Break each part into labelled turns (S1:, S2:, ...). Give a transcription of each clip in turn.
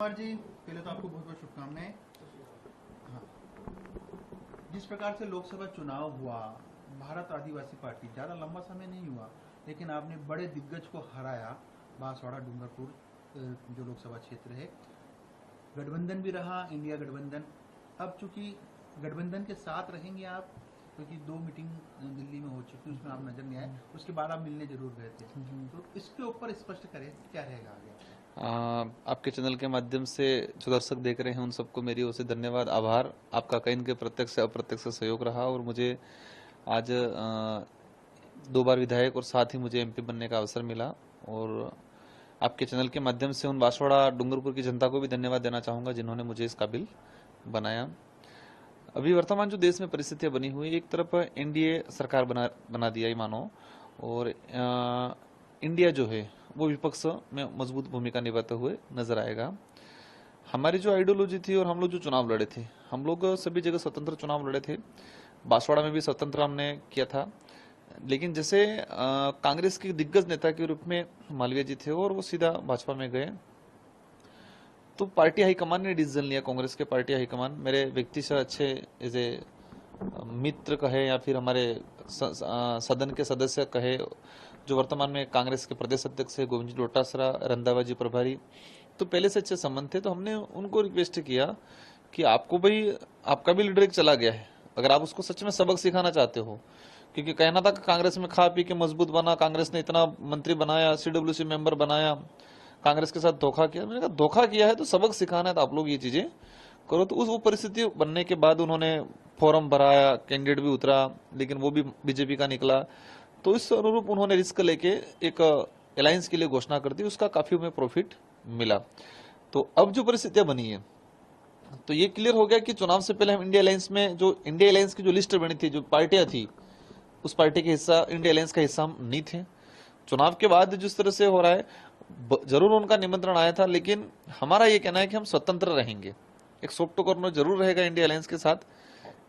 S1: राजकुमार जी, पहले तो आपको बहुत बहुत शुभकामनाएं। हाँ, जिस प्रकार से लोकसभा चुनाव हुआ, भारत आदिवासी पार्टी ज़्यादा लंबा समय नहीं हुआ, लेकिन आपने बड़े दिग्गज को हराया। बांसवाड़ा डूंगरपुर जो लोकसभा क्षेत्र है, गठबंधन भी रहा, इंडिया गठबंधन। अब चूंकि गठबंधन के साथ रहेंगे आप, क्योंकि 2 मीटिंग दिल्ली में हो चुकी, उसमें आप नजर नहीं आए, उसके बाद आप मिलने जरूर गए थे, तो इसके ऊपर स्पष्ट करें क्या रहेगा आगे।
S2: आपके चैनल के माध्यम से जो दर्शक देख रहे हैं उन सबको मेरी ओर से धन्यवाद, आभार। आपका कई इनके प्रत्यक्ष से अप्रत्यक्ष सहयोग रहा और मुझे आज 2 बार विधायक और साथ ही मुझे एमपी बनने का अवसर मिला। और आपके चैनल के माध्यम से उन बांसवाड़ा डूंगरपुर की जनता को भी धन्यवाद देना चाहूँगा जिन्होंने मुझे इस काबिल बनाया। अभी वर्तमान जो देश में परिस्थितियाँ बनी हुई, एक तरफ एनडीए सरकार बना दिया ही मानो, और इंडिया जो है वो विपक्ष में मजबूत भूमिका निभाते हुए नजर आएगा। हमारी जो आइडियोलॉजी थी और हम लोग जो चुनाव लड़े थे, हम लोग सभी जगह स्वतंत्र चुनाव लड़े थे। बांसवाड़ा में भी स्वतंत्र हमने किया था, लेकिन जैसे कांग्रेस के दिग्गज नेता के रूप में मालवीय जी थे और वो सीधा भाजपा में गए, तो पार्टी हाईकमान ने डिसीजन लिया, कांग्रेस के पार्टी हाईकमान मेरे व्यक्ति से अच्छे एज ए मित्र कहे या फिर हमारे सदन के सदस्य कहे, जो वर्तमान में कांग्रेस के प्रदेश अध्यक्ष है गोविंद जी डोटासरा, रंधावा जी प्रभारी, तो पहले से अच्छे संबंध थे। तो हमने उनको रिक्वेस्ट किया कि आपको भाई, आपका भी लीडर एक चला गया है, अगर आप उसको सच में सबक सिखाना चाहते हो, क्योंकि कहना था कि कांग्रेस में खा पी के मजबूत बना, कांग्रेस ने इतना मंत्री बनाया, सीडब्ल्यूसी मेंबर बनाया, कांग्रेस के साथ धोखा किया। मैंने कहा धोखा किया है तो सबक सिखाना है तो आप लोग ये चीजें करो। तो उस वो परिस्थिति बनने के बाद उन्होंने फॉर्म भराया, कैंडिडेट भी उतरा, लेकिन वो भी बीजेपी का निकला। तो इस अनुरूप उन्होंने रिस्क लेके एक अलायंस के लिए घोषणा कर दी, उसका काफी हमें प्रॉफिट मिला। तो अब जो परिस्थितियां बनी है, तो ये क्लियर हो गया कि चुनाव से पहले हम इंडिया अलायंस में, जो इंडिया अलायंस की जो लिस्ट बनी थी, जो पार्टियां थी, उस पार्टी के हिस्सा, इंडिया अलायंस का हिस्सा हम नहीं थे। चुनाव के बाद जिस तरह से हो रहा है, जरूर उनका निमंत्रण आया था, लेकिन हमारा ये कहना है कि हम स्वतंत्र रहेंगे। एक सॉफ्ट कॉर्नर जरूर रहेगा इंडिया अलायंस के साथ।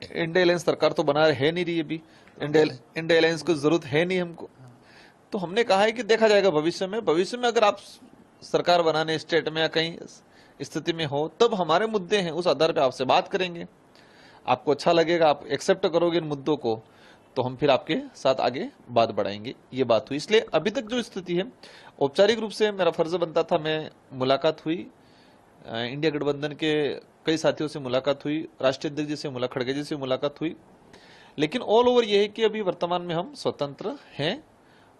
S2: इंडिया अलायंस सरकार तो बना है नहीं रही अभी, इंडिया अलायंस को जरूरत है नहीं हमको। तो हमने कहा है कि देखा जाएगा भविष्य में अगर आप सरकार बनाने स्टेट में या कहीं स्थिति में हो, तब हमारे मुद्दे हैं, उस आधार पर आपसे बात करेंगे। आपको अच्छा लगेगा, आप एक्सेप्ट करोगे इन मुद्दों को, तो हम फिर आपके साथ आगे बात बढ़ाएंगे। ये बात हुई। इसलिए अभी तक जो स्थिति है, औपचारिक रूप से मेरा फर्ज बनता था, मैं मुलाकात हुई, इंडिया गठबंधन के कई साथियों से मुलाकात हुई, राष्ट्रीय अध्यक्ष जी से, खड़गे जी से मुलाकात हुई, लेकिन ऑल ओवर ये है कि अभी वर्तमान में हम स्वतंत्र हैं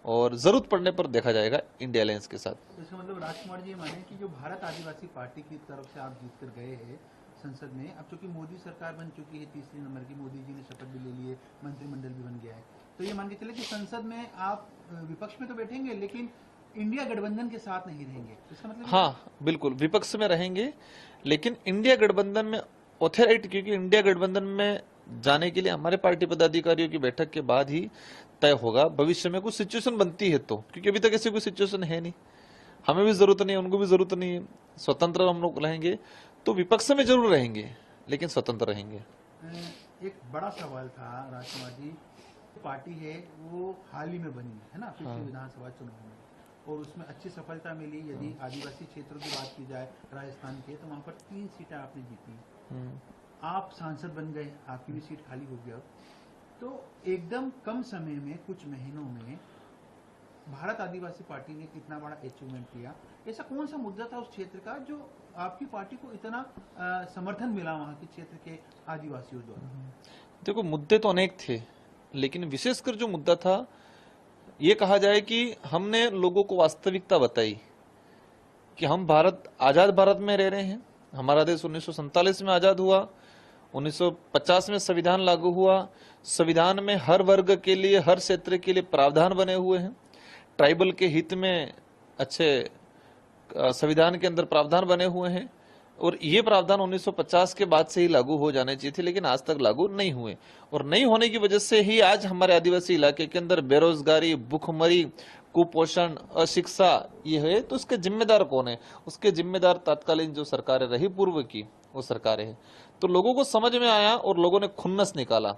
S2: और जरूरत पड़ने पर देखा जाएगा इंडिया अलायंस के साथ।
S1: इसका मतलब राजकुमार जी माने कि जो भारत आदिवासी पार्टी की तरफ से आप जीत कर गए हैं संसद में, अब चूंकि मोदी सरकार बन चुकी है, तीसरी नंबर की, मोदी जी ने शपथ भी ले ली है, मंत्रिमंडल भी बन गया है, तो ये मान के चले कि संसद में आप विपक्ष में तो बैठेंगे लेकिन इंडिया गठबंधन के साथ नहीं रहेंगे। इसका मतलब
S2: हाँ बिल्कुल, विपक्ष में रहेंगे लेकिन इंडिया गठबंधन में ऑथोराइटी, क्योंकि इंडिया गठबंधन में जाने के लिए हमारे पार्टी पदाधिकारियों की बैठक के बाद ही तय होगा। भविष्य में कुछ सिचुएशन बनती है तो, क्योंकि अभी तक ऐसी कोई सिचुएशन है नहीं, हमें भी जरूरत नहीं है, उनको भी जरूरत नहीं है, स्वतंत्र हम लोग रहेंगे। तो विपक्ष में जरूर रहेंगे लेकिन स्वतंत्र रहेंगे।
S1: एक बड़ा सवाल था राजकुमार जी, पार्टी है वो हाल ही में बनी है ना, पिछले विधानसभा चुनाव में, और उसमें अच्छी सफलता मिली। यदि आदिवासी क्षेत्रों की बात की जाए राजस्थान के, तो वहाँ पर 3 सीटें आपने जीती, आप सांसद बन गए, आपकी भी सीट खाली हो गया। तो एकदम कम समय में, कुछ महीनों में भारत आदिवासी पार्टी ने इतना बड़ा अचीवमेंट किया। ऐसा कौन सा मुद्दा था उस क्षेत्र का जो आपकी पार्टी को इतना समर्थन मिला वहाँ के क्षेत्र के आदिवासियों द्वारा?
S2: देखो, मुद्दे तो अनेक थे, लेकिन विशेषकर जो मुद्दा था, ये कहा जाए कि हमने लोगों को वास्तविकता बताई कि हम आजाद भारत में रह रहे हैं। हमारा देश 1947 में आजाद हुआ, 1950 में संविधान लागू हुआ। संविधान में हर वर्ग के लिए, हर क्षेत्र के लिए प्रावधान बने हुए हैं। ट्राइबल के हित में अच्छे संविधान के अंदर प्रावधान बने हुए हैं, और ये प्रावधान 1950 के बाद से ही लागू हो जाने चाहिए थे, लेकिन आज तक लागू नहीं हुए। और नहीं होने की वजह से ही आज हमारे आदिवासी इलाके के अंदर बेरोजगारी, भूखमरी, कुपोषण, अशिक्षा ये है। तो उसके जिम्मेदार कौन है? उसके जिम्मेदार तत्कालीन जो सरकारें रही पूर्व की, वो सरकारें हैं। तो लोगों को समझ में आया और लोगों ने खुन्नस निकाला।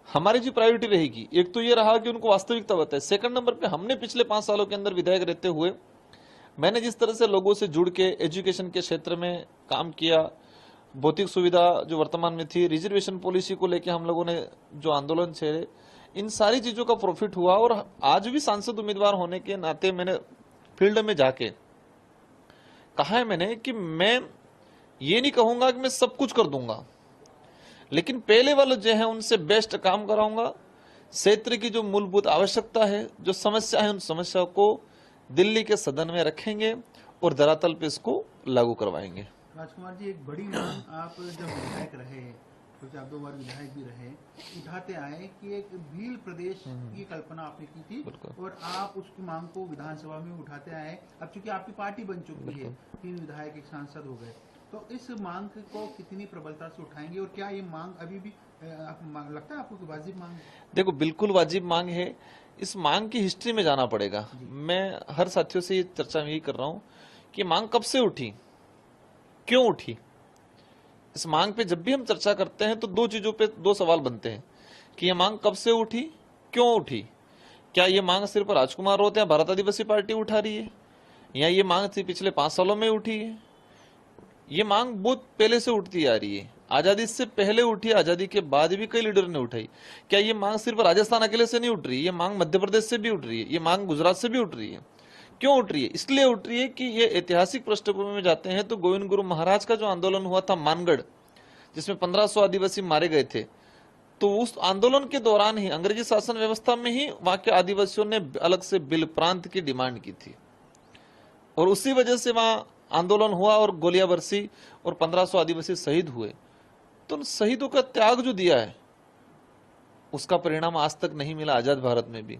S2: हमारी जो प्रायोरिटी रहेगी, एक तो ये रहा कि उनको वास्तविकता बताए। सेकंड नंबर पे, हमने पिछले 5 सालों के अंदर विधायक रहते हुए मैंने जिस तरह से लोगों से जुड़ के एजुकेशन के क्षेत्र में काम किया, भौतिक सुविधा जो वर्तमान में थी, रिजर्वेशन पॉलिसी को लेके हम लोगों ने जो आंदोलन छेड़े, इन सारी चीजों का प्रॉफिट हुआ। और आज भी सांसद उम्मीदवार होने के नाते मैंने फील्ड में जाके कहा है मैंने कि मैं ये नहीं कहूंगा कि मैं सब कुछ कर दूंगा, लेकिन पहले वाले जो है उनसे बेस्ट काम कराऊंगा। क्षेत्र की जो मूलभूत आवश्यकता है, जो समस्या है, उन समस्याओं को दिल्ली के सदन में रखेंगे और धरातल पे इसको लागू करवाएंगे।
S1: राजकुमार जी, एक बड़ी मांग आप जब विधायक रहे, क्योंकि आप 2 बार विधायक भी रहे, उठाते आए कि एक भील प्रदेश की कल्पना आपने की थी और आप उसकी मांग को विधानसभा में उठाते आए। अब चूंकि आपकी पार्टी बन चुकी है, 3 विधायक, 1 सांसद हो गए, तो इस मांग को कितनी प्रबलता से उठाएंगे और क्या ये मांग अभी भी लगता है आपको कि वाजिब मांग है?
S2: देखो, बिल्कुल वाजिब मांग है। इस मांग की हिस्ट्री में जाना पड़ेगा। मैं हर साथियों से ये चर्चा में यही कर रहा हूं कि मांग कब से उठी, क्यों उठी। इस मांग पे जब भी हम चर्चा करते हैं तो 2 चीजों पे 2 सवाल बनते हैं कि ये मांग कब से उठी, क्यों उठी। क्या ये मांग सिर्फ राजकुमार रोहत या भारत आदिवासी पार्टी उठा रही है, या ये मांग थी पिछले 5 सालों में उठी है? ये मांग बहुत पहले से उठती आ रही है। आजादी से पहले उठी, आजादी के बाद भी कई लीडर ने उठाई। क्या ये मांग सिर्फ राजस्थान अकेले से नहीं उठ रही है, ये मांग मध्य प्रदेश से भी उठ रही है, ये मांग गुजरात से भी उठ रही है। क्यों उठ रही है? इसलिए उठ रही है कि ये ऐतिहासिक पृष्ठभूमि में जाते हैं तो गोविंद गुरु महाराज का जो आंदोलन हुआ था मानगढ़, जिसमें 1500 आदिवासी मारे गए थे, तो उस आंदोलन के दौरान ही अंग्रेजी शासन व्यवस्था में ही वहां के आदिवासियों ने अलग से बिल प्रांत की डिमांड की थी और उसी वजह से वहां आंदोलन हुआ और गोलियां बरसी और 1500 आदिवासी शहीद हुए। तो उन शहीदों का त्याग जो दिया है उसका परिणाम आज तक नहीं मिला आजाद भारत में भी।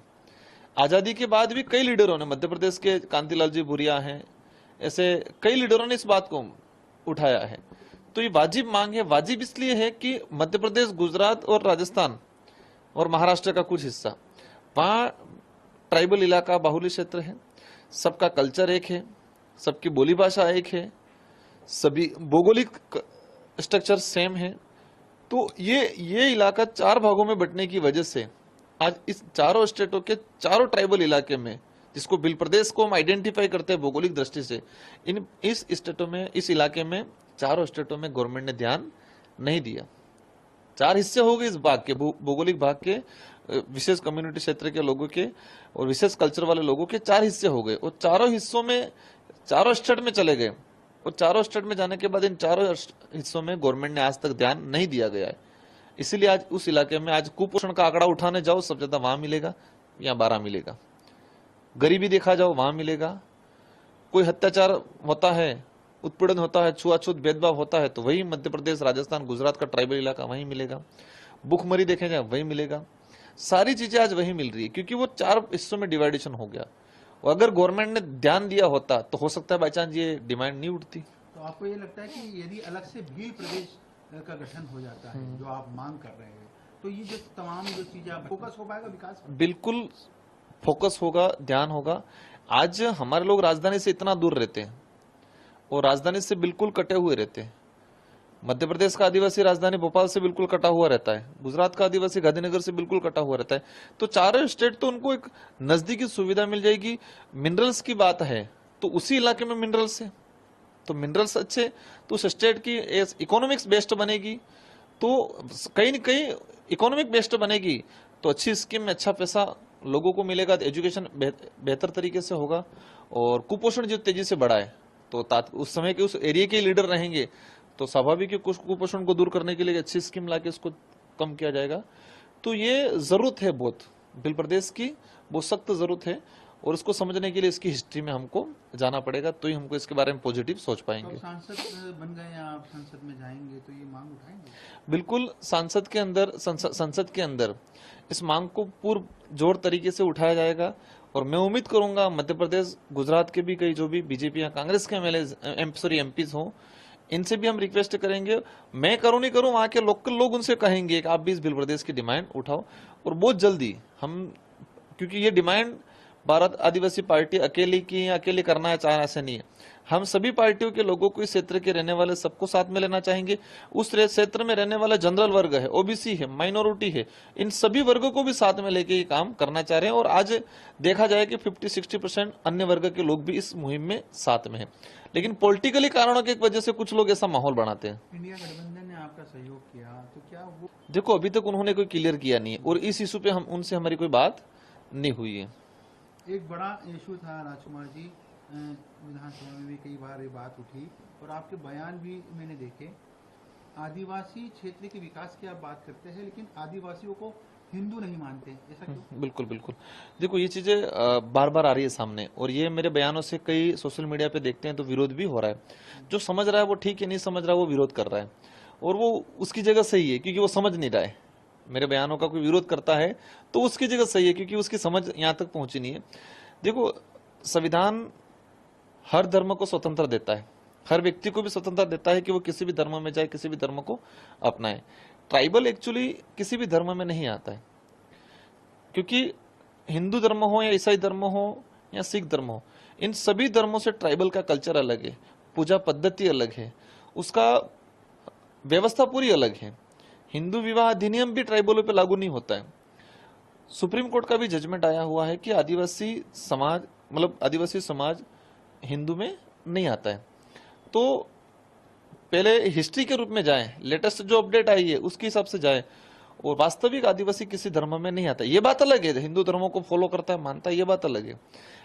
S2: आजादी के बाद भी कई लीडरों ने, मध्य प्रदेश के कांतिलाल जी भूरिया हैं, ऐसे कई लीडरों ने इस बात को उठाया है। तो ये वाजिब मांग है। वाजिब इसलिए है कि मध्य प्रदेश, गुजरात और राजस्थान और महाराष्ट्र का कुछ हिस्सा, वहां ट्राइबल इलाका, बाहुल्य क्षेत्र है, सबका कल्चर एक है, सबकी बोली भाषा एक है, सभी भौगोलिक स्ट्रक्चर सेम है। तो ये इलाका 4 भागों में बंटने की वजह से आज इस चारों स्टेटों के चारों ट्राइबल इलाके में, जिसको बिल प्रदेश को हम आइडेंटिफाई करते हैं भौगोलिक दृष्टि से, इस स्टेटों में, इस इलाके में, चारों स्टेटों में गवर्नमेंट ने ध्यान नहीं दिया। 4 हिस्से हो गए इस भाग के, भौगोलिक भाग के, विशेष कम्युनिटी क्षेत्र के लोगों के और विशेष कल्चर वाले लोगों के 4 हिस्से हो गए और चारों हिस्सों में, चारों स्टेट में चले गए और चारों स्टेट में जाने के बाद इन चारों हिस्सों में गवर्नमेंट ने आज तक ध्यान नहीं दिया गया है। इसीलिए आज उस इलाके में आज कुपोषण का आंकड़ा उठाने जाओ, सबसे ज्यादा वहां मिलेगा या 12 मिलेगा। गरीबी देखा जाओ वहां मिलेगा। कोई अत्याचार होता है, उत्पीड़न होता है, छुआछूत भेदभाव होता है तो वही मध्य प्रदेश, राजस्थान, गुजरात का ट्राइबल इलाका वहीं मिलेगा। भूखमरी देखे जाए वही मिलेगा। सारी चीजें आज वही मिल रही है क्योंकि वो 4 हिस्सों में डिवाइडेशन हो गया। और अगर गवर्नमेंट ने ध्यान दिया होता तो हो सकता है बाई चांस ये डिमांड नहीं उठती।
S1: तो आपको ये लगता है कि यदि अलग से भील प्रदेश का गठन हो जाता है, जो आप मांग कर रहे हैं, तो ये जो तमाम जो चीजें आप फोकस हो पाएगा विकास पर?
S2: बिल्कुल फोकस होगा, ध्यान होगा। आज हमारे लोग राजधानी से इतना दूर रहते हैं और राजधानी से बिल्कुल कटे हुए रहते हैं। मध्य प्रदेश का आदिवासी राजधानी भोपाल से बिल्कुल कटा हुआ रहता है, गुजरात का आदिवासी गांधीनगर से बिल्कुल कटा हुआ रहता है। तो चारों स्टेट तो उनको एक नजदीकी सुविधा मिल जाएगी। मिनरल्स की बात है तो उसी इलाके में मिनरल्स है, तो मिनरल्स अच्छे तो उस स्टेट की इकोनॉमिक्स बेस्ड बनेगी। तो कहीं न कहीं इकोनॉमिक बेस्ड बनेगी तो अच्छी स्कीम में अच्छा पैसा लोगों को मिलेगा, एजुकेशन बेहतर तरीके से होगा और कुपोषण जो तेजी से बढ़ा है तो उस समय के उस एरिया के लीडर रहेंगे तो स्वाभाविक है कुछ कुपोषण को दूर करने के लिए अच्छी स्कीम लाके इसको कम किया जाएगा। तो ये जरूरत है बहुत, बिल प्रदेश की बहुत सख्त जरूरत है और इसको समझने के लिए इसकी हिस्ट्री में हमको जाना पड़ेगा तो ही हमको इसके बारे में पॉजिटिव सोच पाएंगे।
S1: तो सांसद बन गए, आप संसद में जाएंगे तो ये मांग उठाएंगे?
S2: बिल्कुल, संसद के अंदर इस मांग को पूर्ण जोर तरीके से उठाया जाएगा और मैं उम्मीद करूंगा मध्य प्रदेश, गुजरात के भी कई जो भी बीजेपी या कांग्रेस के एमपीज हों, इनसे भी हम रिक्वेस्ट करेंगे। मैं करूं नहीं करूं, वहां के लोकल लोग उनसे कहेंगे कि आप भी इस बिल प्रदेश की डिमांड उठाओ और बहुत जल्दी हम, क्योंकि ये डिमांड भारत आदिवासी पार्टी अकेले की अकेले करना है चाहे ऐसे नहीं है, हम सभी पार्टियों के लोगों को, इस क्षेत्र के रहने वाले सबको साथ में लेना चाहेंगे। उस क्षेत्र में रहने वाला जनरल वर्ग है, ओबीसी है, माइनॉरिटी है, इन सभी वर्गों को भी साथ में लेके ये काम करना चाह रहे हैं। और आज देखा जाए कि 50-60% अन्य वर्ग के लोग भी इस मुहिम में साथ में है, लेकिन पॉलिटिकली कारणों की वजह से कुछ लोग ऐसा माहौल बनाते हैं।
S1: इंडिया गठबंधन ने आपका सहयोग किया, तो क्या वो
S2: देखो, अभी तक उन्होंने कोई क्लियर किया नहीं है और इस इशू पे हम उनसे हमारी कोई बात नहीं हुई है।
S1: एक बड़ा इशू था राजकुमार जी, विधानसभा में भी कई बार ये बात उठी और आपके बयान भी मैंने देखे। आदिवासी क्षेत्र के विकास की आप बात करते हैं, लेकिन आदिवासियों को हिंदू नहीं मानते, ऐसा क्यों?
S2: बिल्कुल बिल्कुल। देखो, ये चीजें बार बार आ रही है सामने और ये मेरे बयानों से कई सोशल मीडिया पे देखते हैं तो विरोध भी हो रहा है। जो समझ रहा है वो ठीक है, नहीं समझ रहा वो विरोध कर रहा है और वो उसकी जगह सही है, क्योंकि वो समझ नहीं रहा है। मेरे बयानों का कोई विरोध करता है तो उसकी जगह सही है, क्योंकि उसकी समझ यहाँ तक पहुंची नहीं है। देखो, संविधान हर धर्म को स्वतंत्र देता है, हर व्यक्ति को भी स्वतंत्रता देता है कि वो किसी भी धर्म में जाए, किसी भी धर्म को अपनाए। ट्राइबल एक्चुअली किसी भी धर्म में नहीं आता है, क्योंकि हिंदू धर्म हो या ईसाई धर्म हो या सिख धर्म हो, इन सभी धर्मों से ट्राइबल का कल्चर अलग है, पूजा पद्धति अलग है, उसका व्यवस्था पूरी अलग है। हिंदू विवाह अधिनियम भी ट्राइबलों पे लागू नहीं होता है। सुप्रीम कोर्ट का भी जजमेंट आया हुआ है कि आदिवासी समाज हिंदू में नहीं आता है। तो पहले हिस्ट्री के रूप में जाएं, लेटेस्ट जो अपडेट आई है उसके हिसाब से जाएं, और वास्तविक आदिवासी किसी धर्म में नहीं आता। ये बात अलग है, हिंदू धर्मों को फॉलो करता है, मानता है, ये बात अलग है।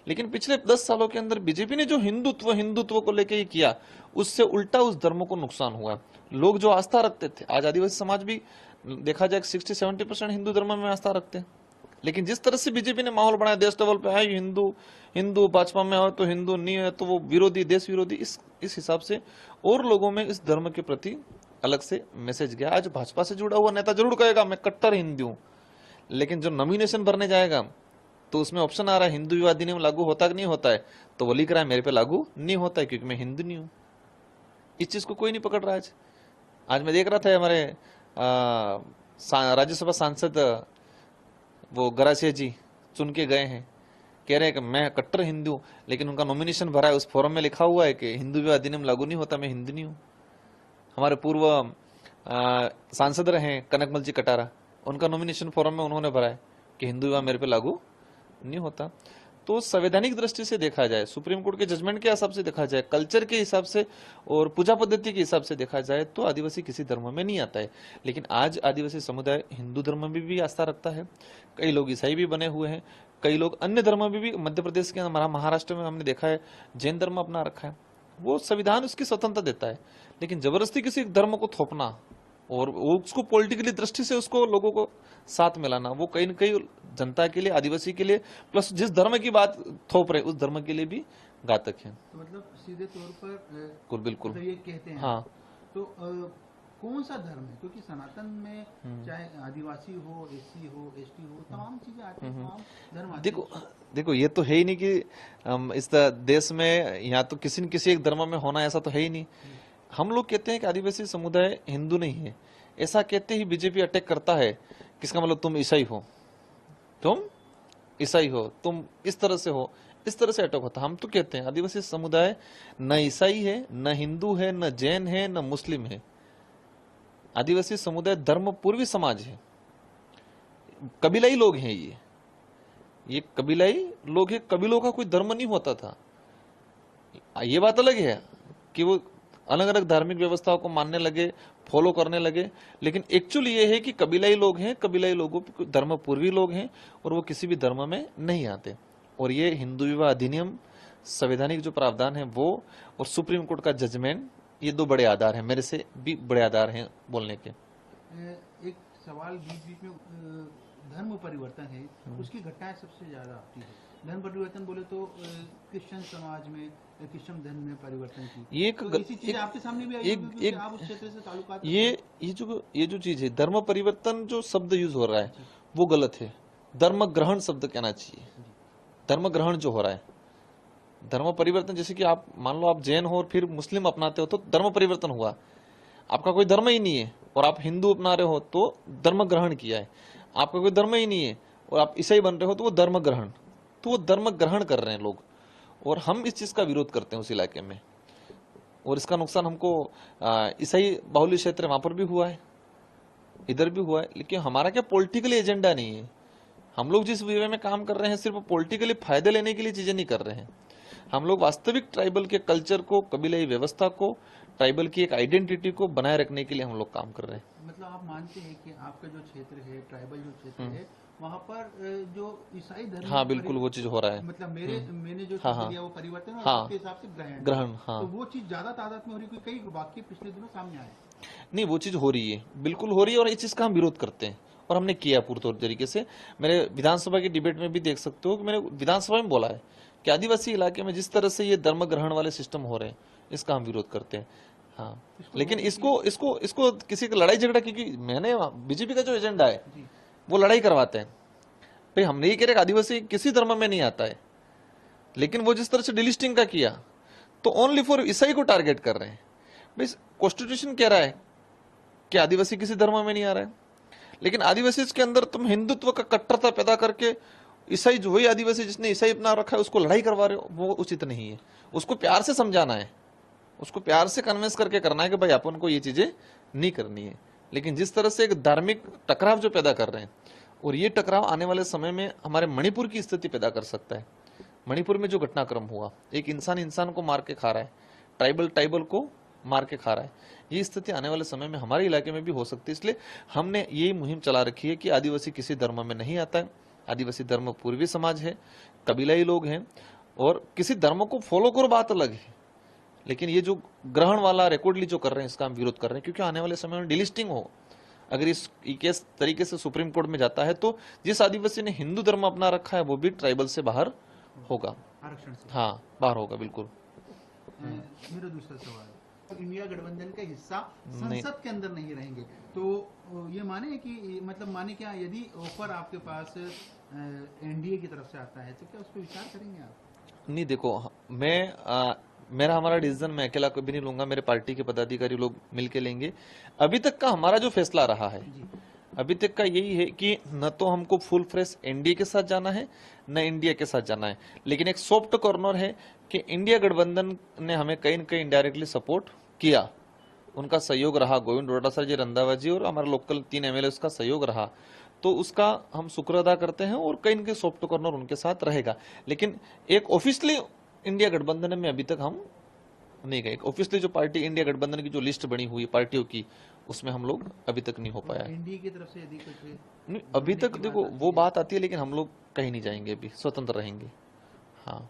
S2: लेकिन पिछले 10 सालों के अंदर बीजेपी ने जो हिंदुत्व को लेकर ये किया, उससे उल्टा उस धर्म को नुकसान हुआ। लोग जो आस्था रखते थे, आज आदिवासी समाज भी देखा जाए 60-70% हिंदू धर्म में आस्था रखते हैं। लेकिन जिस तरह से बीजेपी ने माहौल बनाया, देश लेवल पे है हिंदू भाजपा में हो तो हिंदू, नहीं है तो वो विरोधी, देश विरोधी, इस हिसाब से और लोगों में इस धर्म के प्रति अलग से मैसेज गया। आज भाजपा से जुड़ा हुआ नेता जरूर कहेगा मैं कट्टर हिंदू हूं, लेकिन जो नॉमिनेशन भरने जाएगा तो उसमें ऑप्शन आ रहा है हिंदू विवाह अधिनियम लागू होता कि नहीं होता है, तो वो लिख रहा है मेरे पे लागू नहीं होता है क्योंकि मैं हिंदू नहीं हूं। इस चीज को कोई नहीं पकड़ रहा है। आज मैं देख रहा था हमारे राज्यसभा सांसद वो गरासिया जी चुन के गए हैं, कह रहे हैं कि मैं कट्टर हिंदू, लेकिन उनका नॉमिनेशन भरा है, उस फॉर्म में लिखा हुआ है कि हिंदू विवाह अधिनियम लागू नहीं होता, मैं हिंदू नहीं हूँ। हमारे पूर्व सांसद रहे कनकमल जी कटारा, उनका नॉमिनेशन फॉर्म में उन्होंने भरा है कि हिंदू विवाह मेरे पे लागू नहीं होता। तो संवैधानिक दृष्टि से देखा जाए, सुप्रीम कोर्ट के जजमेंट के हिसाब से देखा जाए, कल्चर के हिसाब से और पूजा पद्धति के हिसाब से देखा जाए तो आदिवासी किसी धर्म में नहीं आता है। लेकिन आज आदिवासी समुदाय हिंदू धर्म में भी आस्था रखता है, कई लोग ईसाई भी बने हुए हैं, कई लोग अन्य धर्म में भी, मध्य प्रदेश के हमारा महाराष्ट्र में हमने देखा है जैन धर्म अपना रखा है। वो संविधान उसकी स्वतंत्रता देता है, लेकिन जबरदस्ती किसी धर्म को थोपना और उसको पॉलिटिकली दृष्टि से उसको लोगों को साथ मिलाना, वो कहीं न कहीं जनता के लिए, आदिवासी के लिए, प्लस जिस धर्म की बात थोप रहे उस धर्म के लिए भी घातक है।
S1: तो मतलब सीधे तौर पर
S2: बिल्कुल
S1: तो ये कहते हैं,
S2: हाँ,
S1: तो कौन सा धर्म है, क्योंकि सनातन में चाहे आदिवासी हो, एससी हो, एसटी हो, तमाम चीजें आती हैं, तमाम धर्म आते हैं।
S2: देखो ये तो है ही नहीं कि इस देश में यहाँ तो किसी न किसी एक धर्म में होना, ऐसा तो है ही नहीं। हम लोग कहते हैं कि आदिवासी समुदाय हिंदू नहीं है, ऐसा कहते ही बीजेपी अटैक करता है। किसका मतलब तुम ईसाई हो, तुम ईसाई हो, तुम इस तरह से हो, इस तरह से अटैक होता है। हम तो कहते हैं आदिवासी समुदाय न ईसाई है, न हिंदू है, न जैन है, न मुस्लिम है। आदिवासी समुदाय धर्म पूर्वी समाज है, कबीलाई लोग हैं। ये कबीलाई लोग हैं, कबीलों का कोई धर्म नहीं होता था। ये बात अलग है कि वो अलग अलग धार्मिक व्यवस्थाओं को मानने लगे, फॉलो करने लगे, लेकिन एक्चुअली ये है कि कबीलाई लोग हैं, कबीलाई लोगों धर्म पूर्वी लोग हैं और वो किसी भी धर्म में नहीं आते। और ये हिंदू विवाह अधिनियम, संवैधानिक जो प्रावधान है वो, और सुप्रीम कोर्ट का जजमेंट, ये दो बड़े आधार हैं, मेरे से भी बड़े आधार हैं बोलने के।
S1: एक सवाल बीच बीच में, धर्म परिवर्तन है, उसकी घटनाएं सबसे ज्यादा आती है। धर्म परिवर्तन बोले तो क्रिश्चियन समाज में, क्रिश्चियन धर्म में परिवर्तन की,
S2: ये
S1: तो इसी चीज आपके सामने भी आई होगी क्योंकि आप उस क्षेत्र से ताल्लुकात।
S2: ये जो चीज है, धर्म परिवर्तन जो शब्द यूज हो रहा है वो गलत है। धर्म ग्रहण शब्द कहना चाहिए। धर्म ग्रहण जो हो रहा है, धर्म परिवर्तन, जैसे कि आप मान लो आप जैन हो और फिर मुस्लिम अपनाते हो तो धर्म परिवर्तन हुआ। आपका कोई धर्म ही नहीं है और आप हिंदू अपना रहे हो तो धर्म ग्रहण किया है। आपका कोई धर्म ही नहीं है और आप ईसाई बन रहे हो तो वो धर्म ग्रहण, तो वो धर्म ग्रहण कर रहे हैं लोग, और हम इस चीज का विरोध करते हैं उस इलाके में। और इसका नुकसान हमको ईसाई बाहुल्य क्षेत्र वहां पर भी हुआ है, इधर भी हुआ है। लेकिन हमारा क्या पॉलिटिकली एजेंडा नहीं है। हम लोग जिस वे में काम कर रहे हैं सिर्फ पॉलिटिकली फायदे लेने के लिए चीजें नहीं कर रहे हैं। हम लोग वास्तविक ट्राइबल के कल्चर को, कबीलाई व्यवस्था को, ट्राइबल की एक आइडेंटिटी को बनाए रखने के लिए हम लोग काम कर रहे हैं।
S1: मतलब आप मानते हैं कि आपका जो क्षेत्र है, ट्राइबल जो क्षेत्र है, वहाँ पर जो ईसाई धर्म
S2: हाँ बिल्कुल वो चीज हो रहा है।
S1: मतलब मैंने जो
S2: हाँ,
S1: चीज
S2: हाँ।
S1: दिया वो परिवर्तन और
S2: हाँ।
S1: आपके हिसाब से ग्रहण
S2: ग्रहण, हाँ।
S1: तो वो चीज ज्यादा तादाद में हो रही है, कई वाक्य पिछले दिनों सामने आए।
S2: नहीं वो चीज हो रही है, बिल्कुल हो रही है, और इस चीज का हम विरोध करते हैं और हमने किया पूरी तौर तरीके से। मेरे विधानसभा की डिबेट में भी देख सकते हो कि मैंने विधानसभा में बोला है कि आदिवासी इलाके में जिस तरह से ये धर्म ग्रहण वाले सिस्टम हो रहे हैं इसका हम विरोध करते हैं। हाँ लेकिन इसको किसी का लड़ाई झगड़ा, क्योंकि मैंने बीजेपी का जो एजेंडा है
S1: जी।
S2: वो लड़ाई करवाते हैं भाई। हम नहीं कह रहे आदिवासी किसी धर्म में नहीं आता है, लेकिन वो जिस तरह से डिलिस्टिंग का किया तो ओनली फॉर ईसाई को टारगेट कर रहे हैं। भाई कॉन्स्टिट्यूशन कह रहा है कि आदिवासी किसी धर्म में नहीं आ रहा है, लेकिन आदिवासी के अंदर तुम हिंदुत्व का कट्टरता पैदा करके ईसाई जो वही आदिवासी जिसने ईसाई अपना रखा है उसको लड़ाई करवा रहे हो, वो उचित नहीं है। उसको प्यार से समझाना है, उसको प्यार से कन्विंस करके करना है कि भाई अपन को ये चीजें नहीं करनी है। लेकिन जिस तरह से एक धार्मिक टकराव जो पैदा कर रहे हैं, और ये टकराव आने वाले समय में हमारे मणिपुर की स्थिति पैदा कर सकता है। मणिपुर में जो घटनाक्रम हुआ, एक इंसान इंसान को मार के खा रहा है, ट्राइबल को मार के खा रहा है, ये स्थिति आने वाले समय में हमारे इलाके में भी हो सकती है। इसलिए हमने यही मुहिम चला रखी है कि आदिवासी किसी धर्म में नहीं आता है। आदिवासी धर्म पूर्वी समाज है, कबीलाई लोग हैं, और किसी धर्म को फॉलो करो बात अलग है, लेकिन ये जो ग्रहण वाला रिकॉर्डली जो कर रहे हैं इसका हम विरोध कर रहे हैं। क्योंकि आने वाले समय में डिलिस्टिंग हो, अगर इस केस तरीके से सुप्रीम कोर्ट में जाता है तो जिस आदिवासी ने हिंदू धर्म अपना रखा है वो भी ट्राइबल से बाहर होगा,
S1: आरक्षण से।
S2: हाँ बाहर होगा बिल्कुल।
S1: मेरा दूसरा सवाल, इंडिया गठबंधन का हिस्सा
S2: नहीं।
S1: संसद के अंदर नहीं रहेंगे तो ये माने कि मतलब माने क्या, यदि ऑफर आपके पास एनडीए की तरफ से आता है तो क्या उस पर विचार करेंगे आप?
S2: नहीं देखो, हमारा डिसीजन मैं अकेला कभी नहीं लूंगा, मेरे पार्टी के पदाधिकारी लोग मिलके लेंगे। अभी तक का हमारा जो फैसला रहा है,
S1: जी।
S2: अभी तक का यही है कि न तो हमको फुल फ्रेश एनडीए के साथ जाना है न इंडिया के साथ जाना है। लेकिन एक सॉफ्ट कॉर्नर है कि इंडिया गठबंधन ने हमें कहीं न कहीं इनडायरेक्टली सपोर्ट किया, उनका सहयोग रहा, गोविंद डोटासरा जी, रंधावा जी और हमारे लोकल 3 एमएलए का सहयोग रहा, तो उसका हम शुक्र अदा करते हैं और कहीं न कहीं सॉफ्ट कॉर्नर उनके साथ रहेगा। लेकिन एक ऑफिशियली इंडिया गठबंधन में अभी तक हम नहीं गए। ऑफिशियली जो पार्टी इंडिया गठबंधन की जो लिस्ट बनी हुई पार्टियों की, उसमें हम लोग अभी तक नहीं हो पाया है।
S1: एनडीए की तरफ से यदि कुछ
S2: नहीं, अभी तक देखो वो बात आती है, लेकिन हम लोग कहीं नहीं जाएंगे, अभी स्वतंत्र रहेंगे। हाँ।